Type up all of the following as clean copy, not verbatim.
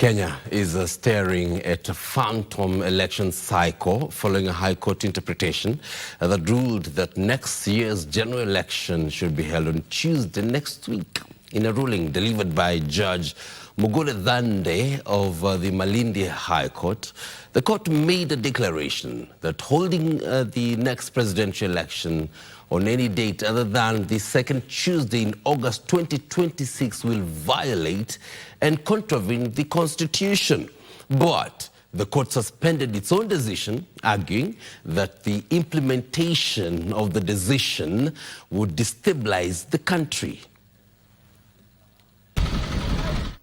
Kenya is staring at a phantom election cycle following a High Court interpretation that ruled that next year's general election should be held on Tuesday next week. In a ruling delivered by Judge Mugure Thande of the Malindi High Court, the court made a declaration that holding the next presidential election on any date other than the second Tuesday in August 2026 will violate and contravene the Constitution. But the court suspended its own decision, arguing that the implementation of the decision would destabilize the country.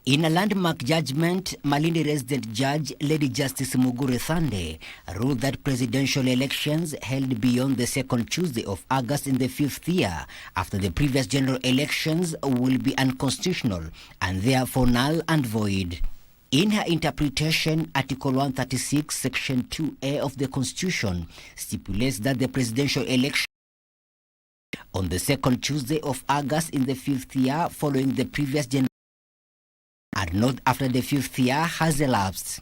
In a landmark judgment, Malindi resident judge Lady Justice Mugure Thande ruled that presidential elections held beyond the second Tuesday of August in the fifth year after the previous general elections will be unconstitutional and therefore null and void. In her interpretation, Article 136, Section 2A of the Constitution stipulates that the presidential election on the second Tuesday of August in the fifth year following the previous general and not after the fifth year has elapsed.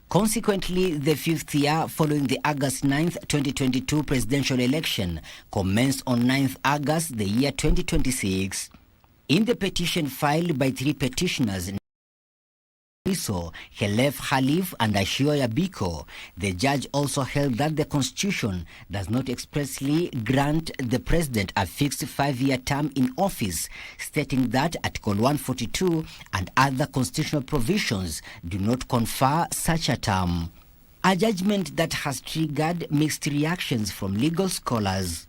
Consequently, the fifth year following the August 9th, 2022 presidential election commenced on 9th August, the year 2026. In the petition filed by three petitioners, Helef Khalif and Ashioya Biko, the judge also held that the Constitution does not expressly grant the president a fixed 5-year term in office, stating that Article 142 and other constitutional provisions do not confer such a term. A judgment that has triggered mixed reactions from legal scholars.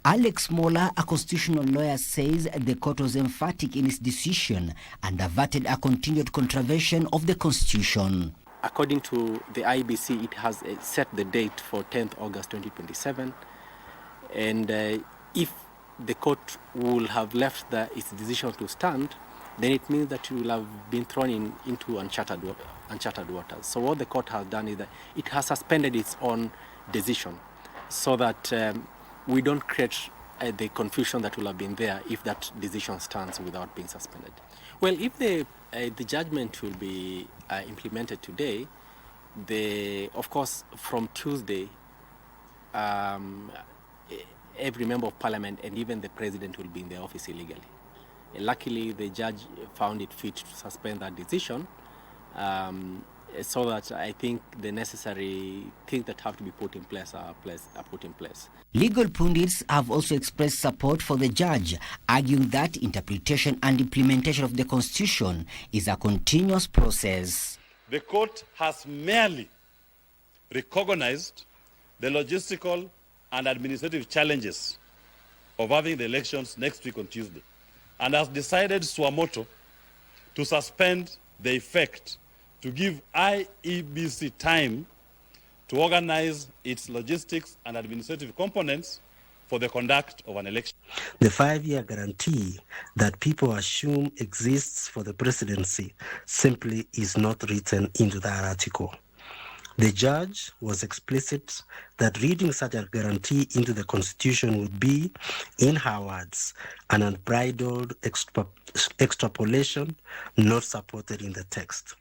Alex Mola, a constitutional lawyer, says the court was emphatic in its decision and averted a continued contravention of the Constitution. According to the IBC, it has set the date for 10th August 2027. And if the court will have left its decision to stand, then it means that it will have been thrown into uncharted waters. So what the court has done is that it has suspended its own decision so that we don't create the confusion that will have been there if that decision stands without being suspended. Well, if the judgment will be implemented today, of course, from Tuesday, every member of parliament and even the president will be in their office illegally. Luckily, the judge found it fit to suspend that decision, so that I think the necessary things that have to be put in place are put in place. Legal pundits have also expressed support for the judge, arguing that interpretation and implementation of the Constitution is a continuous process. The court has merely recognized the logistical and administrative challenges of having the elections next week on Tuesday, and has decided suo motu to suspend the effect to give IEBC time to organize its logistics and administrative components for the conduct of an election. The 5-year guarantee that people assume exists for the presidency simply is not written into that article. The judge was explicit that reading such a guarantee into the Constitution would be, in her words, an unbridled extrapolation not supported in the text.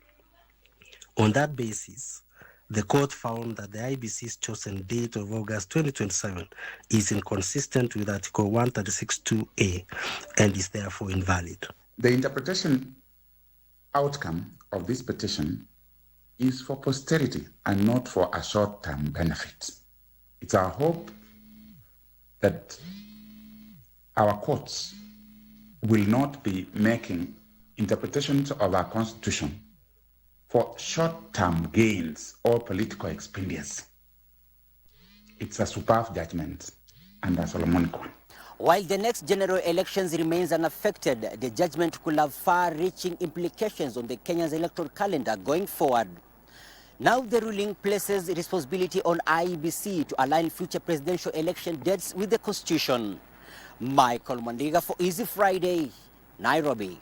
On that basis, the court found that the IBC's chosen date of August 2027 is inconsistent with Article 136(2)A and is therefore invalid. The interpretation outcome of this petition is for posterity and not for a short-term benefit. It's our hope that our courts will not be making interpretations of our Constitution for short-term gains or political expediency. It's a superb judgment and a Solomonic one. While the next general elections remains unaffected, the judgment could have far-reaching implications on the Kenya's electoral calendar going forward. Now the ruling places responsibility on IEBC to align future presidential election dates with the Constitution. Michael Mandiga for Easy Friday, Nairobi.